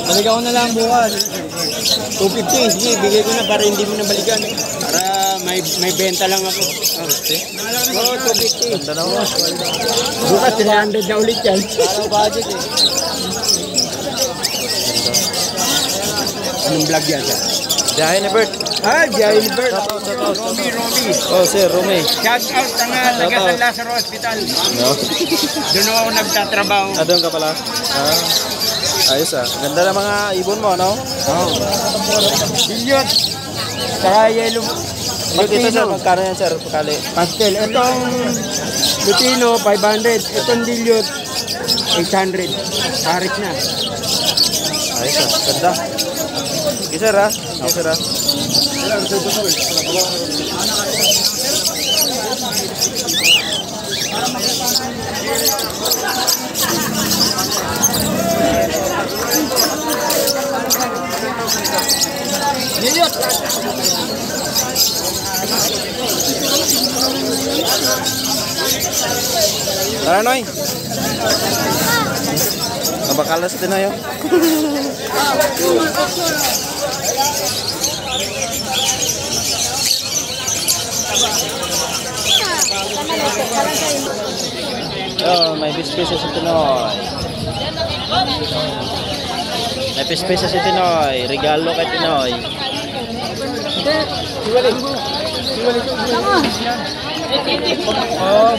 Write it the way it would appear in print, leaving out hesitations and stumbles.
Balikan ko na lang bukas. 250. Sige, bigay ko na para hindi mo na balikan. Para may benta lang ako. Oh, 250. Ganda naman. Bukas 300 na ulit yan. Parang budget eh. Anong vlog yan, sir? Biyahe ni Bert. Ay, biyahe ni Bert. Romy. Romy. Oh, sir, Romy. Shout out ang taga San Lazaro Hospital. No? Doon ako nagtatrabaho. Ah, doon ka pala? Ah. Ayos ah. Ganda na mga ibon mo, no? Oo. Bilyot. Saka yellow. Dito sir, magkano yan sir? Pagkali. Pastel. Itong Lutino, 500. Itong Dilyot, 800. Paris na. Ayos ah. Ganda. Okay sir ah. Okay sir ah. Dilyot. Tara Noy. Nabakalas din na yun. Oh, may bispisa si Tinoy. May bispisa si Tinoy. Regalo kay Tinoy. Oh,